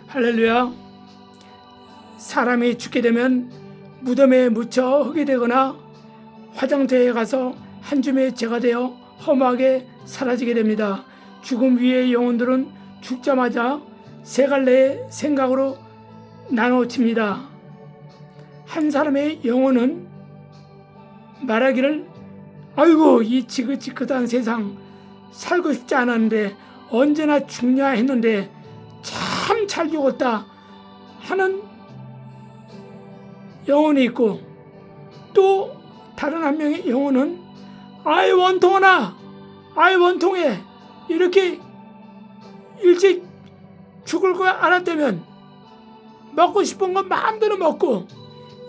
할렐루야. 사람이 죽게 되면 무덤에 묻혀 흙이 되거나 화장터에 가서 한 줌의 재가 되어 허무하게 사라지게 됩니다. 죽음 위의 영혼들은 죽자마자 세 갈래의 생각으로 나눠집니다. 한 사람의 영혼은 말하기를 아이고 이 지긋지긋한 세상 살고 싶지 않았는데 언제나 죽냐 했는데 참 잘 죽었다 하는 영혼이 있고, 또 다른 한 명의 영혼은 아이 원통하나 아이 원통해 이렇게 일찍 죽을 거 알았다면 먹고 싶은 건 마음대로 먹고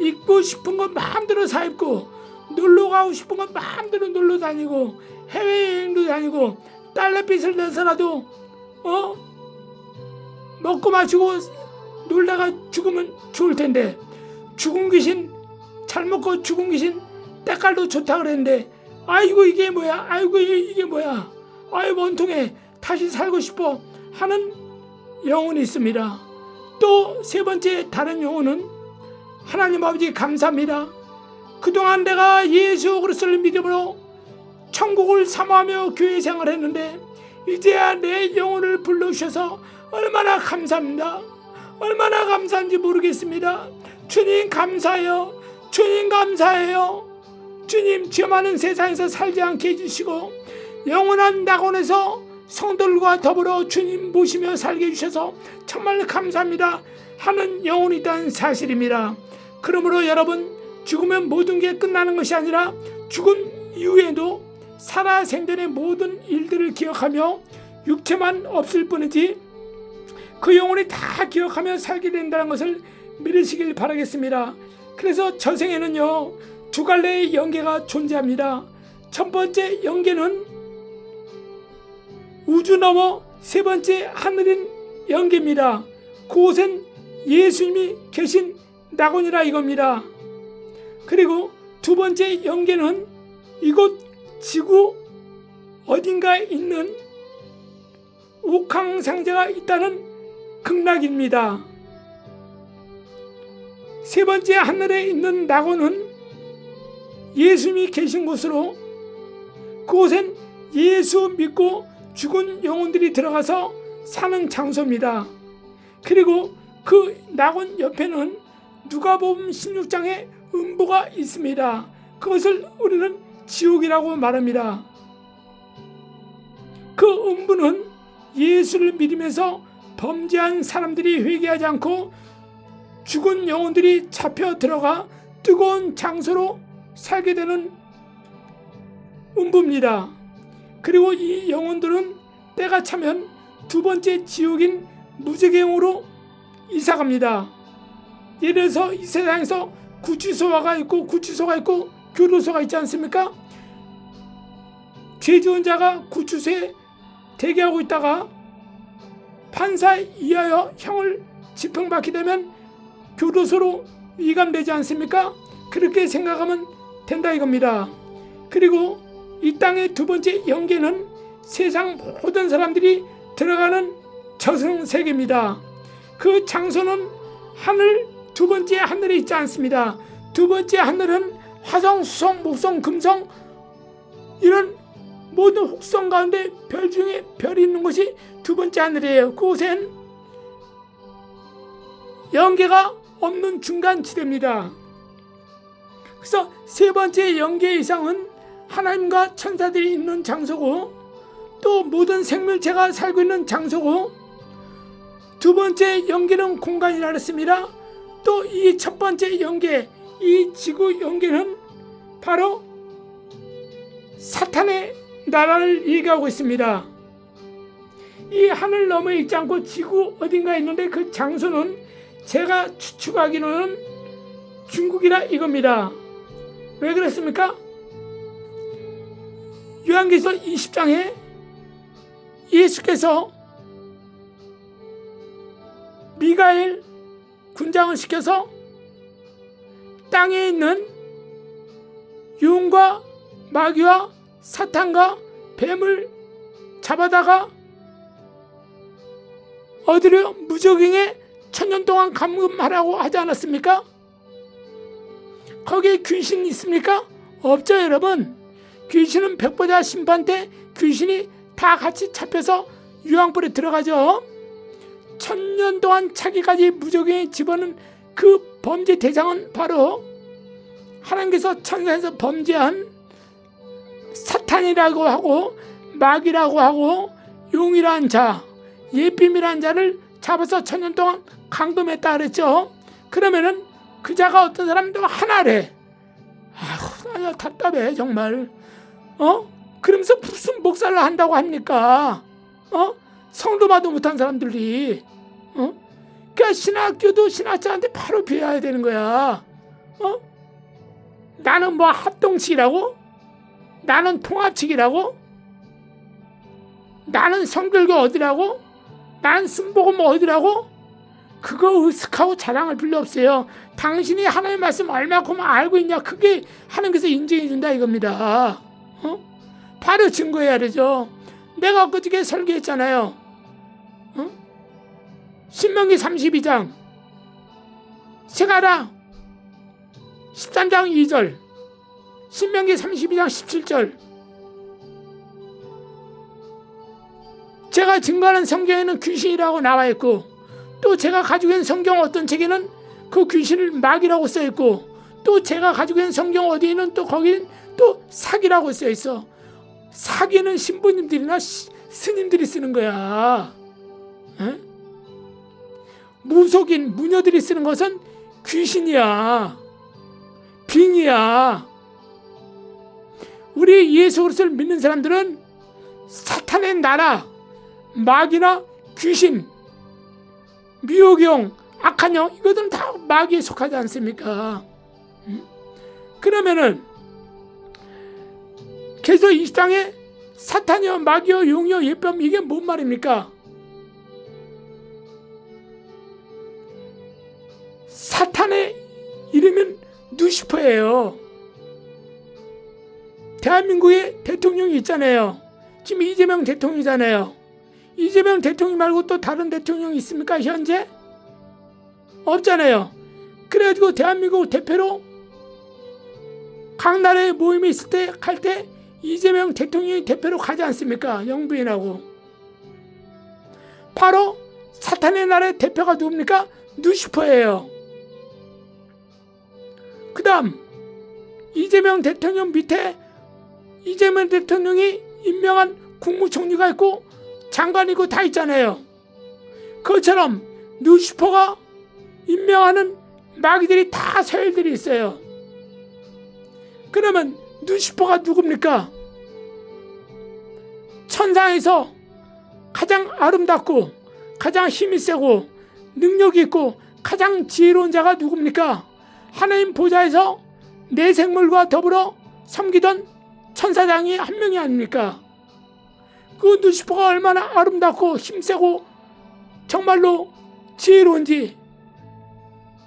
입고 싶은 건 마음대로 사 입고 놀러 가고 싶은 건 마음대로 놀러 다니고 해외여행도 다니고 달러빚을 내서라도 먹고 마시고 놀다가 죽으면 좋을 텐데, 죽은 귀신 잘 먹고 죽은 귀신 때깔도 좋다 그랬는데 아이고 이게 뭐야 아이고 이게 뭐야 아이 원통해 다시 살고 싶어 하는 영혼이 있습니다. 또 세 번째 다른 영혼은 하나님 아버지 감사합니다. 그동안 내가 예수 그리스도를 믿음으로 천국을 사모하며 교회 생활을 했는데 이제야 내 영혼을 불러주셔서 얼마나 감사합니다. 얼마나 감사한지 모르겠습니다. 주님 감사해요. 주님 감사해요. 주님 죄 많은 세상에서 살지 않게 해주시고 영원한 낙원에서 성도들과 더불어 주님 모시며 살게 해주셔서 정말 감사합니다 하는 영혼이 있다는 사실입니다. 그러므로 여러분, 죽으면 모든 게 끝나는 것이 아니라 죽음 이후에도 살아생전의 모든 일들을 기억하며 육체만 없을 뿐이지 그 영혼이 다 기억하며 살게 된다는 것을 믿으시길 바라겠습니다. 그래서 저 생에는요 두 갈래의 영계가 존재합니다. 첫 번째 영계는 우주 넘어 세 번째 하늘인 영계입니다. 그곳엔 예수님이 계신 낙원이라 이겁니다. 그리고 두 번째 영계는 이곳 지구 어딘가에 있는 옥황상제가 있다는 극락입니다. 세 번째 하늘에 있는 낙원은 예수님이 계신 곳으로 그곳엔 예수 믿고 죽은 영혼들이 들어가서 사는 장소입니다. 그리고 그 낙원 옆에는 누가복음 16장에 음부가 있습니다. 그것을 우리는 지옥이라고 말합니다. 그 음부는 예수를 믿으면서 범죄한 사람들이 회개하지 않고 죽은 영혼들이 잡혀 들어가 뜨거운 장소로 살게 되는 음부입니다. 그리고 이 영혼들은 때가 차면 두 번째 지옥인 무지개용으로 이사갑니다. 예를 들어서 이 세상에서 구치소가 있고 교도소가 있지 않습니까? 죄 지은 자가 구치소에 대기하고 있다가 판사에 의하여 형을 집행받게 되면 교도소로 이감되지 않습니까? 그렇게 생각하면 된다 이겁니다. 그리고 이 땅의 두 번째 영계는 세상 모든 사람들이 들어가는 저승세계입니다. 그 장소는 하늘, 두 번째 하늘에 있지 않습니다. 두 번째 하늘은 화성, 수성, 목성, 금성 이런 모든 혹성 가운데 별 중에 별이 있는 곳이 두 번째 하늘이에요. 그곳엔 영계가 없는 중간지대입니다. 그래서 세 번째 영계 이상은 하나님과 천사들이 있는 장소고 또 모든 생물체가 살고 있는 장소고, 두 번째 영계는 공간이라 했습니다. 또 이 첫 번째 영계, 이 지구 영계는 바로 사탄의 나라를 얘기하고 있습니다. 이 하늘 너머에 있지 않고 지구 어딘가에 있는데 그 장소는 제가 추측하기로는 중국이라 이겁니다. 왜 그랬습니까? 요한계시록 20장에 예수께서 미가엘 군장을 시켜서 땅에 있는 용과 마귀와 사탄과 뱀을 잡아다가 어디로 무적행에 천년 동안 감금하라고 하지 않았습니까? 거기에 귀신이 있습니까? 없죠, 여러분. 귀신은 백보자 심판 때 귀신이 다 같이 잡혀서 유황불에 들어가죠. 천년 동안 자기까지 무적에 집어넣은 그 범죄 대상은 바로 하나님께서 천사에서 범죄한 사탄이라고 하고 마귀라고 하고 용이라는 자, 예삐미라는 자를 잡아서 천년 동안 감금했다 그랬죠. 그러면은 그 자가 어떤 사람도 하나래. 아휴, 답답해 정말. 그러면서 무슨 목사를 한다고 합니까? 성도마도 못한 사람들이. 그러니까 신학교도 신학자한테 바로 배워야 되는 거야. 나는 뭐 합동식이라고? 나는 통합식이라고? 나는 성결교 어디라고? 나는 승복음 어디라고? 그거 의식하고 자랑할 필요 없어요. 당신이 하나님의 말씀 얼마큼 알고 있냐, 그게 하나님께서 인정해 준다 이겁니다. 바로 증거해야 되죠. 내가 엊그저께 설교했잖아요. 신명기 32장 세가라 13장 2절, 신명기 32장 17절. 제가 증거하는 성경에는 귀신이라고 나와 있고, 또 제가 가지고 있는 성경 어떤 책에는 그 귀신을 마귀라고 써 있고, 또 제가 가지고 있는 성경 어디에는 또 거기는 또 사기라고 써 있어. 사기는 신부님들이나 스님들이 쓰는 거야. 무속인 무녀들이 쓰는 것은 귀신이야, 빙이야. 우리 예수 그리스도를 믿는 사람들은 사탄의 나라, 마귀나 귀신, 미혹영, 악한 영, 이것들은 다 마귀에 속하지 않습니까? 그러면은 계속 이 땅에 사탄이여 마귀여 용이여 예뱀, 이게 뭔 말입니까? 사탄의 이름은 루시퍼예요. 대한민국에 대통령이 있잖아요. 지금 이재명 대통령이잖아요. 이재명 대통령 말고 또 다른 대통령이 있습니까 현재? 없잖아요. 그래가지고 대한민국 대표로 각 나라의 모임이 있을 때 갈 때 이재명 대통령이 대표로 가지 않습니까? 영부인하고. 바로 사탄의 나라의 대표가 누굽니까? 루시퍼예요. 그 다음 이재명 대통령 밑에 이재명 대통령이 임명한 국무총리가 있고 장관이 있고 다 있잖아요. 그것처럼 루시퍼가 임명하는 마귀들이 다 서열들이 있어요. 그러면 루시퍼가 누굽니까? 천상에서 가장 아름답고 가장 힘이 세고 능력이 있고 가장 지혜로운 자가 누굽니까? 하나님 보좌에서 내 생물과 더불어 섬기던 천사장이 한 명이 아닙니까? 그 루시퍼가 얼마나 아름답고 힘세고 정말로 지혜로운지,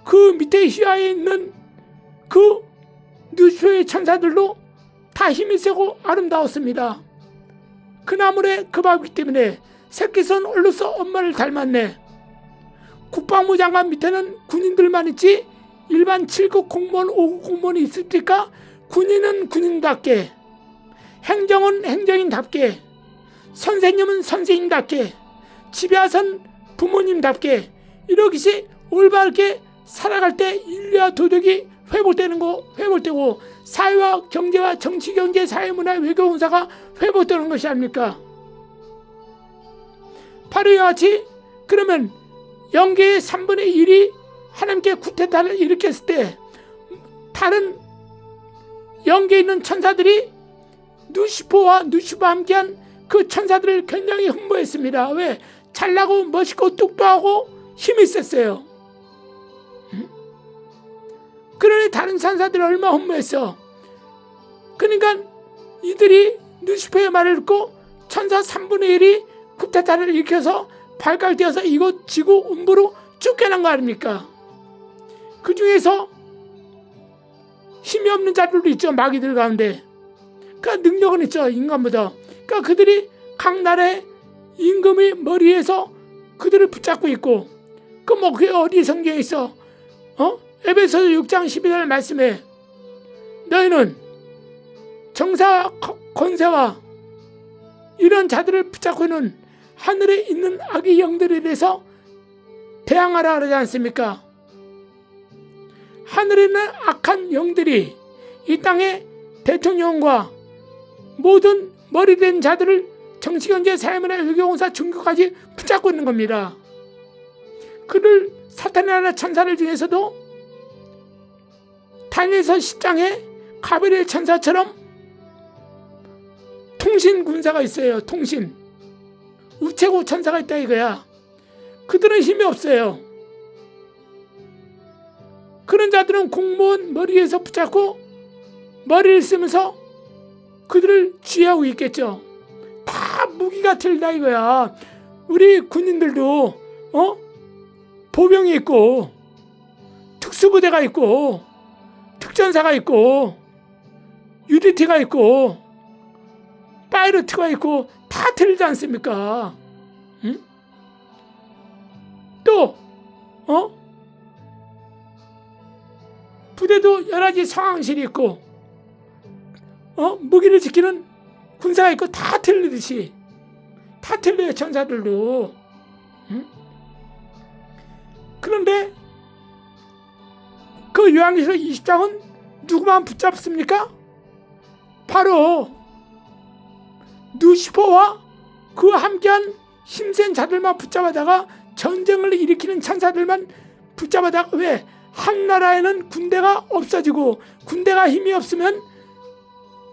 그 밑에 시야에 있는 그 루시퍼의 천사들도 다 힘이 세고 아름다웠습니다. 그 나물에 그 밥이기 때문에 새끼손 얼로서 엄마를 닮았네. 국방부 장관 밑에는 군인들만 있지 일반 7급 공무원, 5급 공무원이 있습니까? 군인은 군인답게, 행정은 행정인답게, 선생님은 선생님답게, 집에 와선 부모님답게 이렇게 올바르게 살아갈 때 인류와 도덕이 회복되고 사회와 경제와 정치, 경제, 사회, 문화, 외교, 군사가 회복되는 것이 아닙니까? 바로 이와 같이 그러면 영계의 3분의 1이 하나님께 쿠데타를 일으켰을 때 다른 영계에 있는 천사들이 루시퍼와 함께한 그 천사들을 굉장히 흠모했습니다. 왜? 잘나고 멋있고 똑똑하고 힘이 있었어요. 그러니 다른 천사들이 얼마나 흠모했어. 그러니까 이들이 루시퍼의 말을 듣고 천사 3분의 1이 쿠데타를 일으켜서 발각되어서 이곳 지구 음부로 쫓겨난 거 아닙니까? 그 중에서 힘이 없는 자들도 있죠. 마귀들 가운데. 그러니까 능력은 있죠. 인간보다. 그러니까 그들이 각 나라의 임금의 머리에서 그들을 붙잡고 있고, 뭐 그게 어디 성경에 있어? 에베소서 6장 12절 말씀에 너희는 정사 권세와 이런 자들을 붙잡고 있는 하늘에 있는 악의 영들에 대해서 대항하라 그러지 않습니까? 하늘에 있는 악한 영들이 이 땅의 대통령과 모든 머리된 자들을 정치, 경제, 사회문화, 외교, 공사, 종교까지 붙잡고 있는 겁니다. 그를 사탄의 나라 천사들 중에서도 다니엘서 10장에 가브리엘 천사처럼 통신 군사가 있어요. 통신 우체국 천사가 있다 이거야. 그들은 힘이 없어요. 그런 자들은 공무원 머리에서 붙잡고 머리를 쓰면서 그들을 쥐하고 있겠죠. 다 무기가 틀리다 이거야. 우리 군인들도 보병이 있고 특수부대가 있고 특전사가 있고 UDT가 있고 파이러트가 있고 다 틀리지 않습니까? 응? 또 부대도 여러 가지 상황실이 있고 무기를 지키는 군사가 있고 다 틀리듯이 다 틀려요. 천사들도. 응? 그런데 그 요한계시록 20장은 누구만 붙잡습니까? 바로 누시퍼와 그와 함께한 힘센 자들만 붙잡아다가 전쟁을 일으키는 천사들만 붙잡아다가 왜? 한 나라에는 군대가 없어지고 군대가 힘이 없으면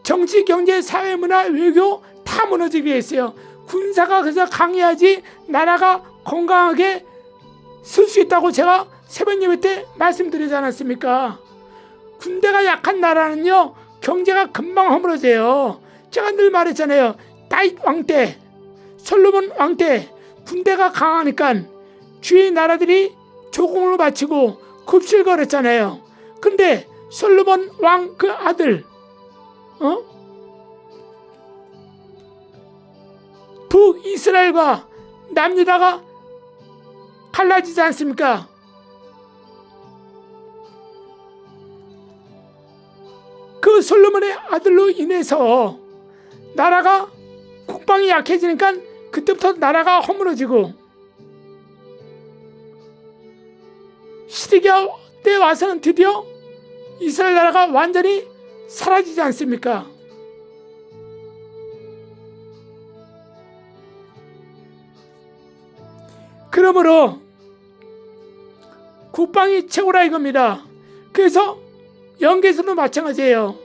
정치, 경제, 사회, 문화, 외교 다 무너지게 했어요. 군사가 그래서 강해야지 나라가 건강하게 쓸 수 있다고 제가 새벽 예배 때 말씀드리지 않았습니까? 군대가 약한 나라는요 경제가 금방 허물어져요. 제가 늘 말했잖아요. 다윗 왕 때, 솔로몬 왕 때 군대가 강하니까 주위 나라들이 조공을 바치고 급실거렸잖아요. 근데 솔로몬 왕 그 아들 북이스라엘과 남유다가 갈라지지 않습니까? 그 솔로몬의 아들로 인해서 나라가 국방이 약해지니까 그때부터 나라가 허물어지고 시드기야 때 와서는 드디어 이스라엘 나라가 완전히 사라지지 않습니까? 그러므로 국방이 최고라 이겁니다. 그래서 영계에서도 마찬가지예요.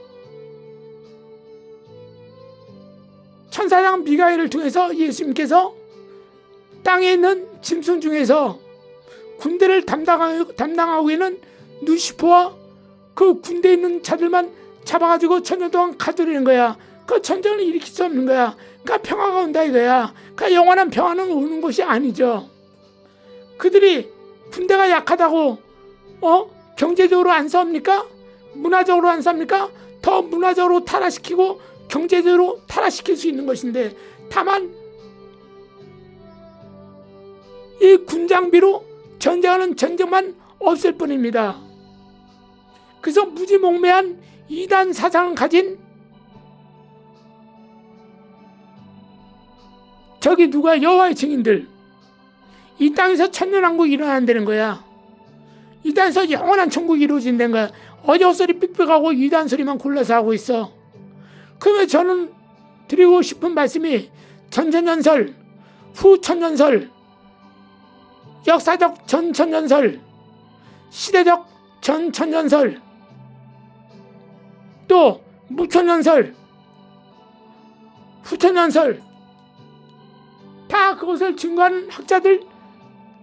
천사장 미가엘을 통해서 예수님께서 땅에 있는 짐승 중에서 군대를 담당하고 있는 누시퍼와 그 군대에 있는 자들만 잡아가지고 천년 동안 가두리는 거야. 그 전쟁을 일으킬 수 없는 거야. 그러니까 평화가 온다 이거야. 그러니까 영원한 평화는 오는 것이 아니죠. 그들이 군대가 약하다고 경제적으로 안 싸웁니까? 문화적으로 안 싸웁니까? 더 문화적으로 타락시키고 경제적으로 타락시킬 수 있는 것인데 다만 이 군장비로 전쟁하는 전쟁만 없을 뿐입니다. 그래서 무지몽매한 이단 사상을 가진 저기 누가 여호와의 증인들 이 땅에서 천년왕국이 일어난다는 거야. 이 땅에서 영원한 천국이 이루어진다는 거야. 어제 헛소리 삑삑하고 이단 소리만 골라서 하고 있어. 그러면 저는 드리고 싶은 말씀이 전천년설, 후천년설, 역사적 전천년설, 시대적 전천년설, 또 무천년설, 후천년설 다 그것을 증거하는 학자들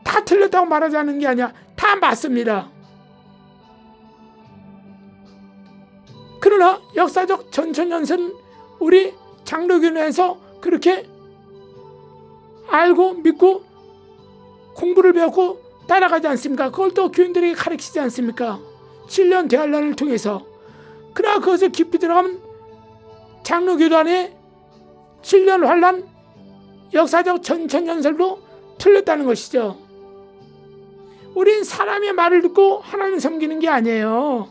다 틀렸다고 말하자는 게 아니야. 다 맞습니다. 그러나 역사적 전천년설은 우리 장로교회에서 그렇게 알고 믿고 공부를 배웠고 따라가지 않습니까? 그걸 또 교인들에게 가르치지 않습니까? 7년 대환란을 통해서. 그러나 그것을 깊이 들어가면 장로교단의 7년 환란 역사적 전천년설도 틀렸다는 것이죠. 우린 사람의 말을 듣고 하나님 섬기는 게 아니에요.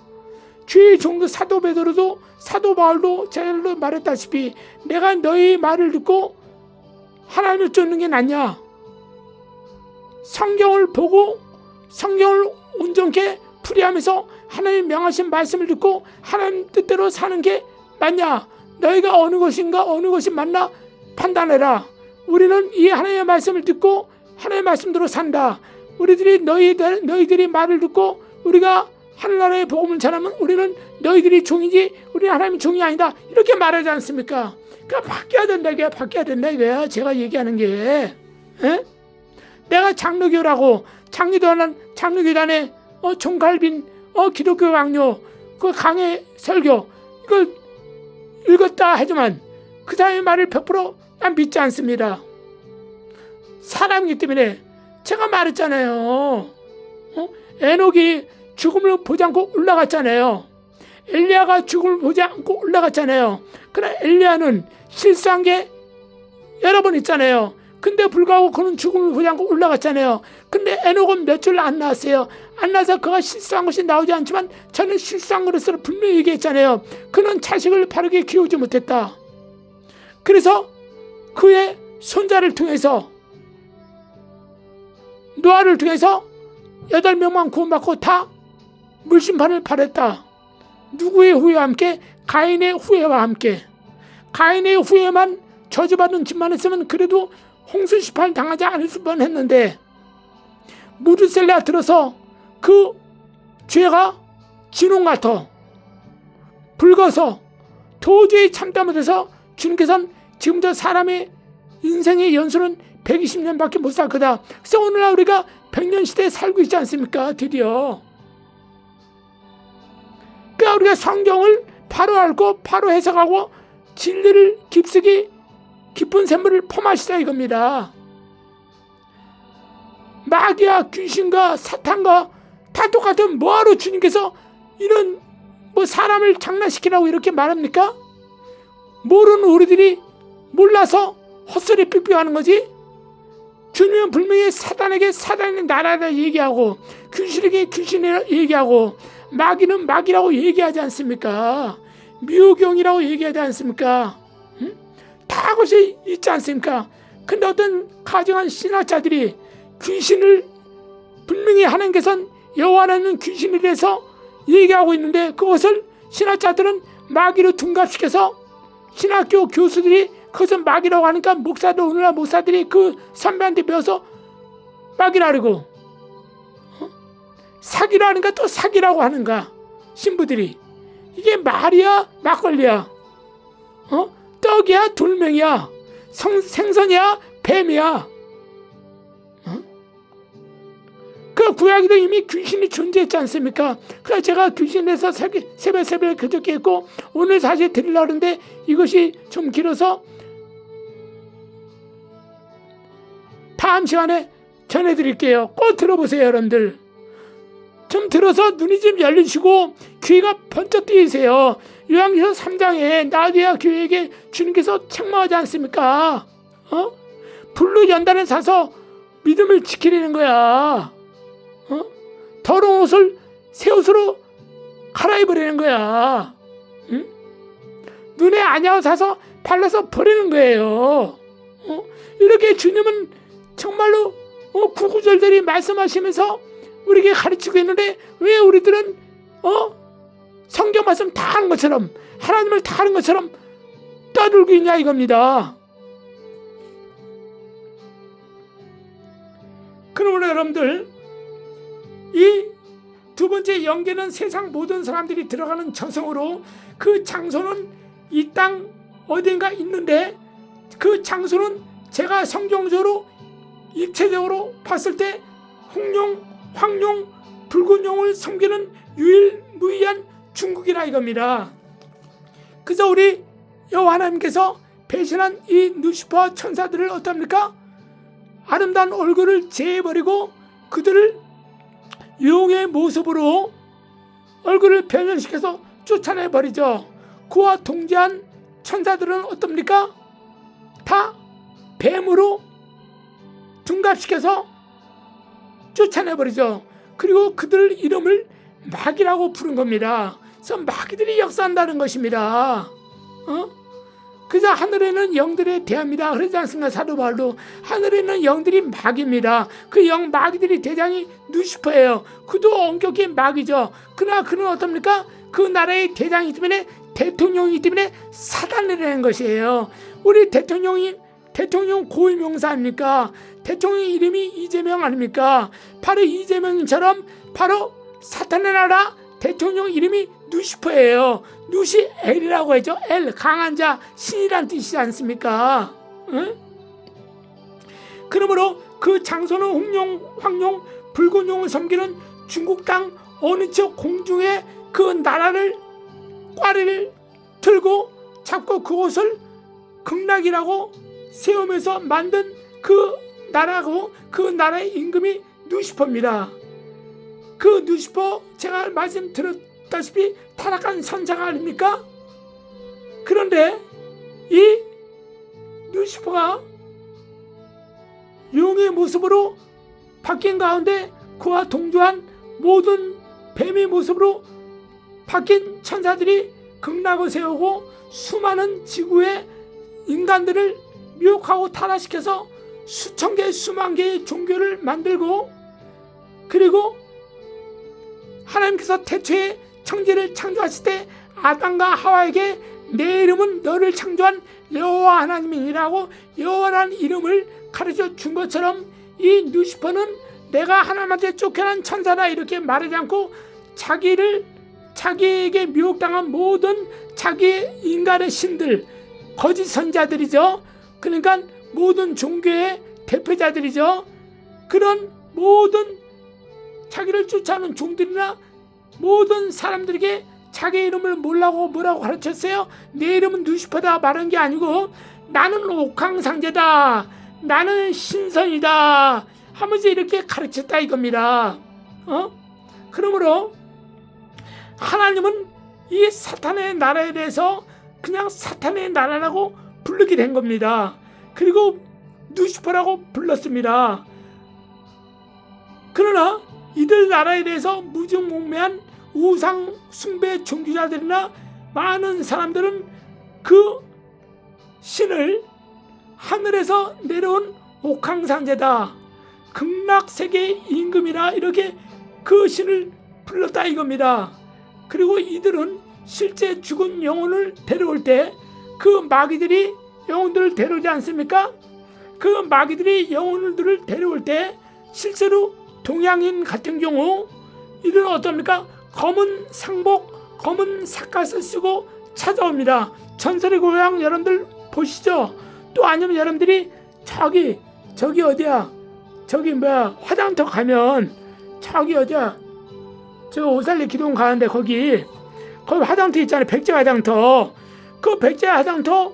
주의 종도 사도 베드로도 사도 바울도 제자들도 말했다시피 내가 너희 말을 듣고 하나님을 쫓는 게 낫냐? 성경을 보고 성경을 온전케 풀이하면서 하나님 명하신 말씀을 듣고 하나님 뜻대로 사는 게 맞냐? 너희가 어느 것이 맞나 판단해라. 우리는 이 하나님의 말씀을 듣고 하나님의 말씀대로 산다. 너희들이 말을 듣고 우리가 하늘나라의 복음을 전하면 우리는 너희들이 종이지 우리는 하나님의 종이 아니다. 이렇게 말하지 않습니까? 그러니까 바뀌어야 된다 이거야. 제가 얘기하는 게. 에? 내가 장로교라고 장로교단의 총갈빈 기독교 강요 그 강의 설교 이걸 읽었다 하지만 그 사람의 말을 100% 믿지 않습니다. 사람이기 때문에 제가 말했잖아요. 에녹이 죽음을 보지 않고 올라갔잖아요. 엘리야가 죽음을 보지 않고 올라갔잖아요. 그러나 엘리야는 실수한 게 여러 번 있잖아요. 근데 불구하고 그는 죽음을 보지 않고 올라갔잖아요. 근데 에녹은 몇 줄 안 나왔어요. 안 나서 그가 실수한 것이 나오지 않지만 저는 실수한 것으로 분명히 얘기했잖아요. 그는 자식을 바르게 키우지 못했다. 그래서 그의 손자를 통해서 노아를 통해서 8명만 구원받고 다 물심판을 받았다. 누구의 후회와 함께? 가인의 후회와 함께. 가인의 후회만 저주받은 짓만 했으면 그래도 홍수심판 당하지 않을 뻔했는데 무드셀라 들어서 그 죄가 진홍 같아 붉어서 도저히 참다 못해서 주님께서는 지금도 사람의 인생의 연수는 120년밖에 못 살 거다. 그래서 오늘날 우리가 100년 시대에 살고 있지 않습니까? 드디어. 그러니까 우리가 성경을 바로 알고 바로 해석하고 진리를 깊은 샘물을 퍼마시자 이겁니다. 마귀와 귀신과 사탄과 다 똑같은 뭐하러 주님께서 이런 사람을 장난시키라고 이렇게 말합니까? 모르는 우리들이 몰라서 헛소리 삑삑하는 거지. 주님은 분명히 사단에게 사단의 나라라 얘기하고 귀신에게 귀신이라 얘기하고 마귀는 마귀라고 얘기하지 않습니까? 미호경이라고 얘기하지 않습니까? 응? 다 것이 있지 않습니까? 근데 어떤 가정한 신학자들이 귀신을 분명히 하나님께서는 여호와는 귀신에 대해서 얘기하고 있는데 그것을 신학자들은 마귀로 둔갑시켜서 신학교 교수들이 그것은 마귀라고 하니까 오늘날 목사들이 그 선배한테 배워서 마귀라고 사기라 하니까 또 사기라고 하는가 신부들이. 이게 말이야 막걸리야 떡이야 돌멩이야 생선이야 뱀이야. 그 구약에도 이미 귀신이 존재했지 않습니까? 그래서 제가 귀신에서 새벽 그저께 했고 오늘 사실 드리려고 하는데 이것이 좀 길어서 다음 시간에 전해드릴게요. 꼭 들어보세요 여러분들. 좀 들어서 눈이 좀 열리시고 귀가 번쩍 뜨이세요. 요한계시록 3장에 라디오야 교회에게 주님께서 책망하지 않습니까? 불로 연단을 사서 믿음을 지키려는 거야. 더러운 옷을 새 옷으로 갈아입으려는 거야. 응? 눈에 안약을 사서 발라서 버리는 거예요. 이렇게 주님은 정말로 구구절절히 말씀하시면서 우리에게 가르치고 있는데 왜 우리들은 성경 말씀 다 하는 것처럼 하나님을 다 하는 것처럼 떠들고 있냐 이겁니다. 그러므로 여러분들 이 두 번째 영계는 세상 모든 사람들이 들어가는 저성으로 그 장소는 이 땅 어딘가 있는데 그 장소는 제가 성경적으로 입체적으로 봤을 때 홍룡, 황룡, 붉은 용을 섬기는 유일무이한 중국이라 이겁니다. 그래서 우리 여호와 하나님께서 배신한 이 루시퍼 천사들을 어떻습니까? 아름다운 얼굴을 제해버리고 그들을 용의 모습으로 얼굴을 변형시켜서 쫓아내버리죠. 그와 동지한 천사들은 어떻습니까? 다 뱀으로 둔갑시켜서 쫓아내버리죠. 그리고 그들 이름을 마귀라고 부른 겁니다. 그래서 마귀들이 역사한다는 것입니다. 그래서 하늘에는 영들에 대합니다. 그러지 않습니까? 사도 바울도 하늘에는 영들이 마귀입니다. 그 영 마귀들이 대장이 루시퍼예요. 그도 엄격히 마귀죠. 그러나 그는 어떻습니까? 그 나라의 대장이기 때문에, 대통령이기 때문에 사단이라는 것이에요. 우리 대통령 고유명사 아닙니까? 대통령 이름이 이재명 아닙니까? 바로 이재명처럼 바로 사탄의 나라 대통령 이름이 루시퍼예요. 루시엘이라고 하죠. 엘, 강한 자, 신이란 뜻이지 않습니까? 응? 그러므로 그 장소는 황룡, 붉은 용을 섬기는 중국 땅 어느 쪽 공중에 그 나라를 꽈리를 들고 잡고 그곳을 극락이라고 세우면서 만든 그 나라고, 그 나라의 임금이 루시퍼입니다. 그 루시퍼, 제가 말씀드렸다시피 타락한 선자가 아닙니까? 그런데 이 루시퍼가 용의 모습으로 바뀐 가운데 그와 동조한 모든 뱀의 모습으로 바뀐 천사들이 극락을 세우고 수많은 지구의 인간들을 미혹하고 타락시켜서 수천 개, 수만 개의 종교를 만들고, 그리고 하나님께서 태초에 천지를 창조하실 때 아담과 하와에게 내 이름은 너를 창조한 여호와 하나님이라고 여호와라는 이름을 가르쳐 준 것처럼 이 루시퍼는 내가 하나님한테 쫓겨난 천사다 이렇게 말하지 않고 자기에게 미혹당한 모든 자기 인간의 신들, 거짓 선자들이죠. 그러니까 모든 종교의 대표자들이죠. 그런 모든 자기를 쫓아오는 종들이나 모든 사람들에게 자기 이름을 뭐라고 가르쳤어요? 내 이름은 루시퍼다 말한 게 아니고 나는 옥황상제다, 나는 신선이다 하면서 이렇게 가르쳤다 이겁니다. 그러므로 하나님은 이 사탄의 나라에 대해서 그냥 사탄의 나라라고 부르게 된 겁니다. 그리고 루시퍼라고 불렀습니다. 그러나 이들 나라에 대해서 무증몽매한 우상 숭배 종교자들이나 많은 사람들은 그 신을 하늘에서 내려온 옥황상제다, 극락세계의 임금이라 이렇게 그 신을 불렀다 이겁니다. 그리고 이들은 실제 죽은 영혼을 데려올 때 그 마귀들이 영혼들을 데려오지 않습니까? 그 마귀들이 영혼들을 데려올 때 실제로 동양인 같은 경우 이들은 어떻습니까? 검은 상복, 검은 삿갓을 쓰고 찾아옵니다. 전설의 고향 여러분들 보시죠. 또 아니면 여러분들이 저기 어디야? 저기 화장터 가면 저기 어디야? 저 오살리 기동 가는데 거기 화장터 있잖아요. 백제 화장터. 그 백제 화장터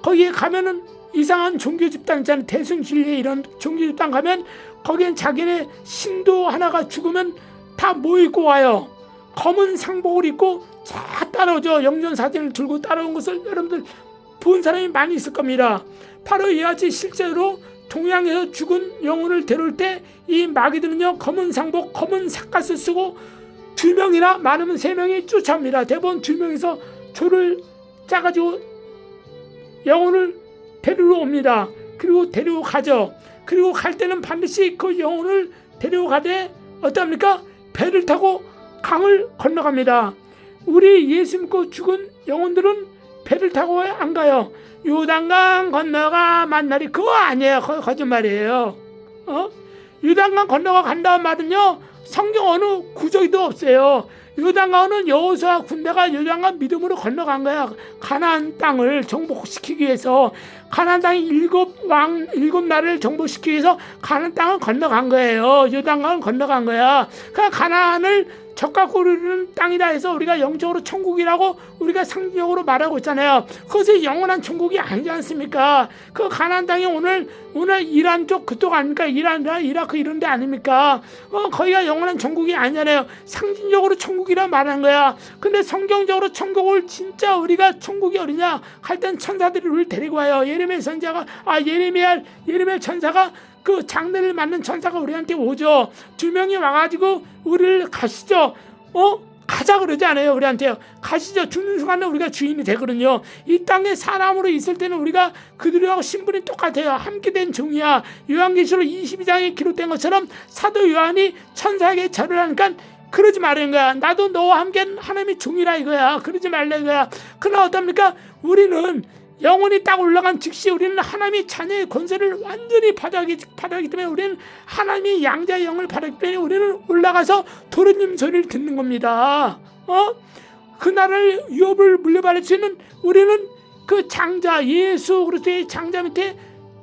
거기에 가면은 이상한 종교 집단 있잖아요. 대승진리 이런 종교 집단 가면 거기엔 자기네 신도 하나가 죽으면 다 모이고 와요. 검은 상복을 입고 쫙 따라오죠. 영전 사진을 들고 따라온 것을 여러분들 본 사람이 많이 있을 겁니다. 바로 이와 같이 실제로 동양에서 죽은 영혼을 데려올 때 이 마귀들은요, 검은 상복, 검은 삿갓을 쓰고 2명이나 많으면 3명이 쫓아옵니다. 대부분 2명이서 조를 짜가지고 영혼을 데리러 옵니다. 그리고 데리고 가죠. 그리고 갈 때는 반드시 그 영혼을 데리고 가되 어떡합니까? 배를 타고 강을 건너갑니다. 우리 예수 믿고 죽은 영혼들은 배를 타고 안 가요. 요단강 건너가 만나리, 그거 아니에요. 거짓말이에요. 요단강 건너가 간다는 말은요, 성경 어느 구절도 없어요. 요단강은 여호수아 군대가 요단강 믿음으로 건너간 거야. 가나안 땅을 정복시키기 위해서, 가나안 땅이 일곱 나라를 정복시키기 위해서 가나안 땅을 건너간 거예요. 요단강을 건너간 거야. 그러니까 가나안을 적과 고르는 땅이다 해서 우리가 영적으로 천국이라고 우리가 상징적으로 말하고 있잖아요. 그것이 영원한 천국이 아니지 않습니까? 그 가나안 땅이 오늘 이란 쪽 그쪽 아닙니까? 이란이나 이라크 이런 데 아닙니까? 거기가 영원한 천국이 아니잖아요. 상징적으로 천국이라 말하는 거야. 근데 성경적으로 천국을 진짜 우리가 천국이 어디냐 할 땐 천사들이 우리를 데리고 와요. 예레미야 천사가 그 장례를 맡는 천사가 우리한테 오죠. 2명이 와가지고 우리를 가시죠. 가자 그러지 않아요. 우리한테요. 가시죠. 죽는 순간에 우리가 주인이 되거든요. 이 땅에 사람으로 있을 때는 우리가 그들하고 신분이 똑같아요. 함께 된 종이야. 요한계시록 22장에 기록된 것처럼 사도 요한이 천사에게 절을 하니까 그러지 말라는 거야. 나도 너와 함께 하나님의 종이라 이거야. 그러지 말라 이거야. 그러나 어떻습니까? 우리는 영혼이 딱 올라간 즉시 우리는 하나님의 자녀의 권세를 완전히 받았기 때문에 우리는 하나님의 양자의 영을 받았기 때문에 우리는 올라가서 도련님 소리를 듣는 겁니다. 그 나라를 유업을 물려받을 수 있는 우리는 그 장자 예수 그리스도의 장자 밑에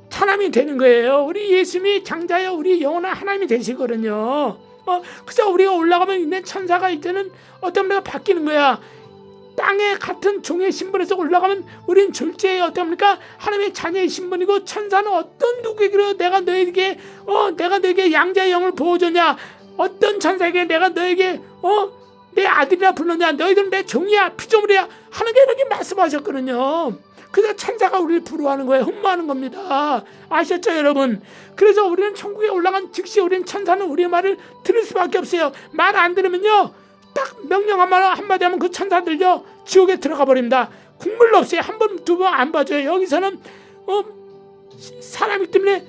사람이 되는 거예요. 우리 예수님이 장자여 우리 영원한 하나님이 되시거든요. 그래서 우리가 올라가면 있는 천사가 이때는 어떤 데가 바뀌는 거야. 땅에 같은 종의 신분에서 올라가면 우린 졸지에 어떻습니까? 하나님의 자녀의 신분이고 천사는 어떤 누구에게 내가 너에게 양자의 영을 보여줬냐? 어떤 천사에게 내가 너에게 내 아들이라 불렀냐? 너희들은 내 종이야 피조물이야 하는 게 이렇게 말씀하셨거든요. 그래서 천사가 우리를 부러워하는 거예요. 흠모하는 겁니다. 아셨죠 여러분? 그래서 우리는 천국에 올라간 즉시 우리는 천사는 우리의 말을 들을 수밖에 없어요. 말 안 들으면요 딱 명령 한마디 하면 그 천사들요 지옥에 들어가 버립니다. 국물도 없어요. 한 번, 두 번 안 봐줘요. 여기서는 사람이기 때문에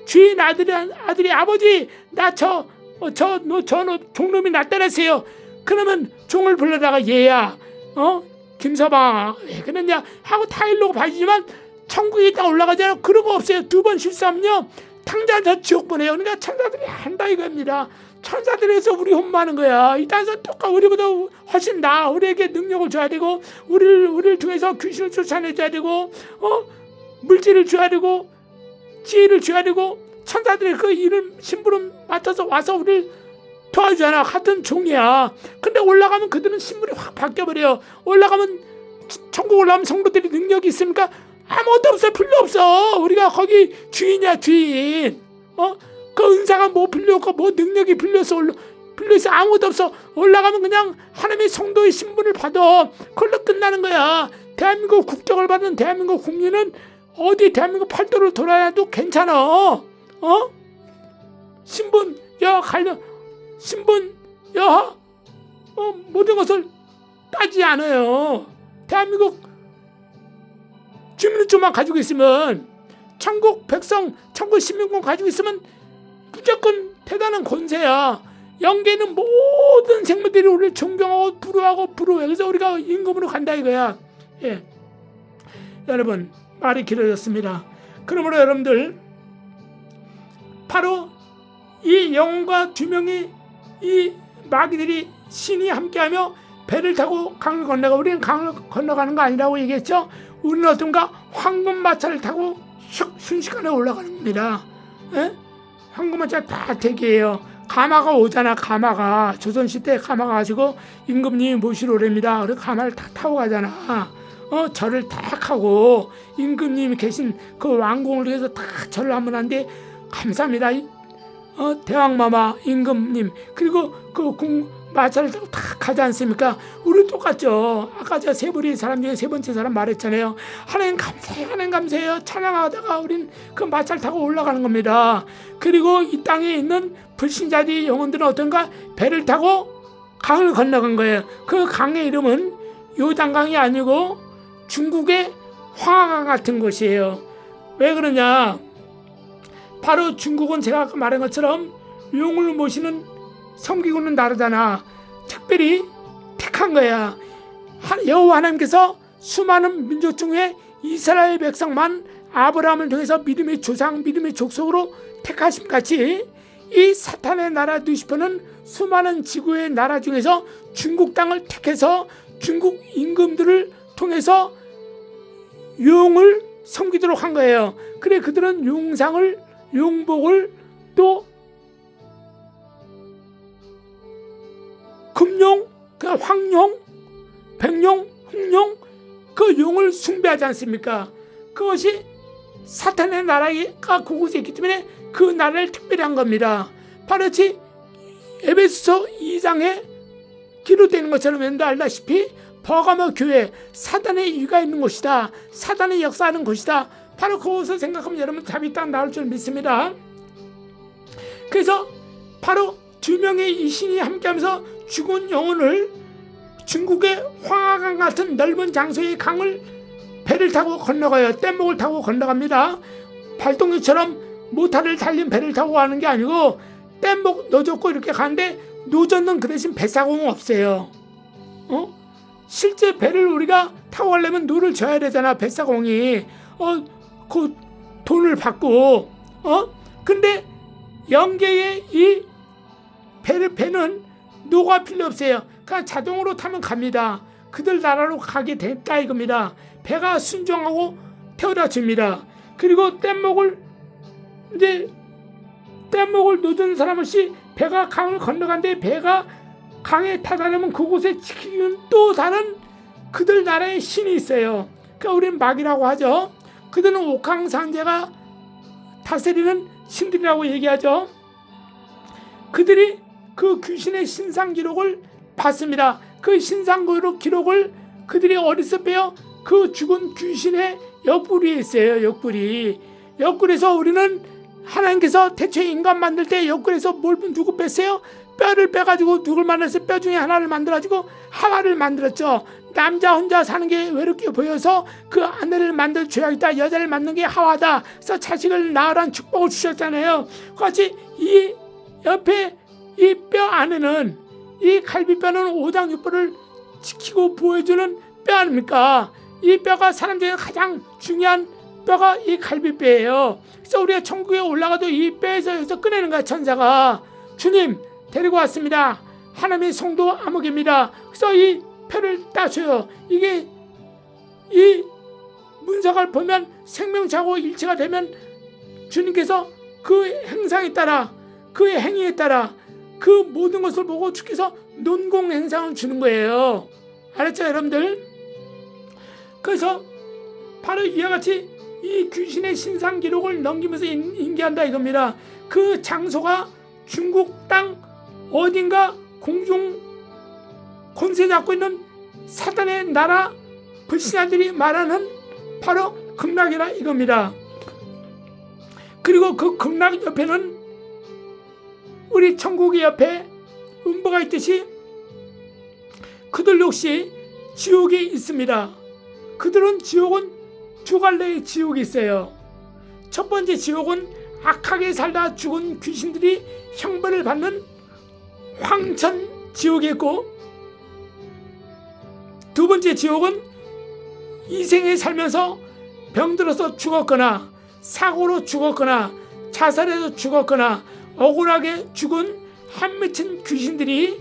주인 아들이 아버지 나 저 종놈이 나 때렸어요. 그러면 종을 불러다가 얘야 김서방 왜 그랬냐 하고 타일로 봐주지만 천국에 있다 올라가잖아요. 그런 거 없어요. 2번 실수하면요 당장 저 지옥 보내요. 그러니까 천사들이 한다 이겁니다. 천사들에서 우리 흠모하는 거야. 이 땅에서 똑같이 우리보다 훨씬 나아. 우리에게 능력을 줘야 되고 우리를 통해서 귀신을 쫓아내줘야 되고 물질을 줘야 되고 지혜를 줘야 되고 천사들의 그 이름 신분을 맡아서 와서 우리를 도와주잖아. 같은 종이야. 근데 올라가면 그들은 신분이 확 바뀌어버려요. 올라가면 천국 올라가면 성도들이 능력이 있습니까? 아무것도 없어. 필요 없어. 우리가 거기 주인이야 주인. 그 은사가 뭐 필요없고 뭐 능력이 필요해서 아무것도 없어. 올라가면 그냥 하나님의 성도의 신분을 받아. 그걸로 끝나는 거야. 대한민국 국적을 받은 대한민국 국민은 어디 대한민국 팔도를 돌아야도 괜찮아. 신분 모든 것을 따지지 않아요. 대한민국 주민등록증만 가지고 있으면 천국 백성 천국 시민권 가지고 있으면 무조건 대단한 권세야. 영계에 있는 모든 생물들이 우리를 존경하고 부러워해. 그래서 우리가 임금으로 간다 이거야. 예. 여러분 말이 길어졌습니다. 그러므로 여러분들 바로 이 영혼과 2명이 이 마귀들이 신이 함께하며 배를 타고 강을 건너가. 우리는 강을 건너가는 거 아니라고 얘기했죠. 우리는 어떤가 황금마차를 타고 순식간에 올라가는 겁니다. 예? 황금마차 다 대기해요. 가마가 오잖아. 가마가 조선시대 가마가 가지고 임금님이 모시러 오랍니다. 그래서 가마를 다 타고 가잖아. 절을 딱 하고 임금님이 계신 그 왕궁을 위해서 다 절을 한번 하는데 감사합니다. 대왕마마 임금님 그리고 그 마차를 타고 다 가지 않습니까? 우리 똑같죠. 아까 저 세 부리 사람 중에 세 번째 사람 말했잖아요. 하나님 감사해요. 하나님 감사해요. 찬양하다가 우린 그 마차를 타고 올라가는 겁니다. 그리고 이 땅에 있는 불신자들의 영혼들은 어떤가 배를 타고 강을 건너간 거예요. 그 강의 이름은 요단강이 아니고 중국의 황하강 같은 곳이에요. 왜 그러냐? 바로 중국은 제가 아까 말한 것처럼 용을 모시는 섬기고는 나라잖아. 특별히 택한 거야. 여호와 하나님께서 수많은 민족 중에 이스라엘 백성만 아브라함을 통해서 믿음의 조상, 믿음의 족속으로 택하심 같이 이 사탄의 나라 루시퍼는 수많은 지구의 나라 중에서 중국 땅을 택해서 중국 임금들을 통해서 용을 섬기도록 한 거예요. 그래 그들은 용상을, 용복을 또 금용, 황용, 백용, 흑용 그 용을 숭배하지 않습니까? 그것이 사탄의 나라가 그곳에 있기 때문에 그 나라를 특별히 한 겁니다. 바로 에베소서 2장에 기록되는 것처럼 여러분도 알다시피 버가모 교회 사단의 위가 있는 곳이다. 사단의 역사하는 곳이다. 바로 그것을 생각하면 여러분 답이 딱 나올 줄 믿습니다. 그래서 바로 두 명의 이 신이 함께하면서 죽은 영혼을 중국의 황하강 같은 넓은 장소의 강을 배를 타고 건너가요. 뗏목을 타고 건너갑니다. 발동기처럼 모타를 달린 배를 타고 가는 게 아니고 뗏목 노젓고 이렇게 가는데 노젓는 그 대신 뱃사공은 없어요. 실제 배를 우리가 타고 가려면 노를 져야 되잖아. 뱃사공이 그 돈을 받고 근데 영계의 이 배는 노가 필요 없어요. 그냥 자동으로 타면 갑니다. 그들 나라로 가게 됐다 이겁니다. 배가 순종하고 태워다 줍니다. 그리고 뗏목을 노던 사람 없이 배가 강을 건너간데 배가 강에 타다르면 그곳에 지키는 또 다른 그들 나라의 신이 있어요. 그러니까 우리는 막이라고 하죠. 그들은 옥황상제가 다스리는 신들이라고 얘기하죠. 그들이 그 귀신의 신상 기록을 봤습니다. 그 신상 기록을 그들이 어디서 빼요? 그 죽은 귀신의 옆구리에 있어요. 옆구리에서 우리는 하나님께서 태초에 인간 만들 때 옆구리에서 누구 뺐어요? 뼈를 빼가지고 누굴 만들었어요? 뼈 중에 하나를 만들어가지고 하와를 만들었죠. 남자 혼자 사는 게 외롭게 보여서 그 아내를 만들어줘야겠다. 여자를 만든 게 하와다. 그래서 자식을 낳으란 축복을 주셨잖아요. 같이 이 옆에 이 뼈 안에는 이 갈비뼈는 오장육부를 지키고 보호해주는 뼈 아닙니까? 이 뼈가 사람 중에 가장 중요한 뼈가 이 갈비뼈예요. 그래서 우리가 천국에 올라가도 이 뼈에서 여기서 꺼내는 거야. 천사가 주님 데리고 왔습니다. 하나님의 성도 암흑입니다. 그래서 이 뼈를 따줘요. 이게 이 문석을 보면 생명체하고 일치가 되면 주님께서 그 행상에 따라 그의 행위에 따라 그 모든 것을 보고 주께서 논공 행상을 주는 거예요. 알았죠 여러분들? 그래서 바로 이와 같이 이 귀신의 신상 기록을 넘기면서 인계한다 이겁니다. 그 장소가 중국 땅 어딘가 공중 권세 잡고 있는 사단의 나라 불신자들이 말하는 바로 극락이라 이겁니다. 그리고 그 극락 옆에는 우리 천국의 옆에 음보가 있듯이 그들 역시 지옥이 있습니다. 그들은 지옥은 두 갈래의 지옥이 있어요. 첫 번째 지옥은 악하게 살다 죽은 귀신들이 형벌을 받는 황천 지옥이 있고, 두 번째 지옥은 이생에 살면서 병들어서 죽었거나 사고로 죽었거나 자살해서 죽었거나 억울하게 죽은 한맺힌 귀신들이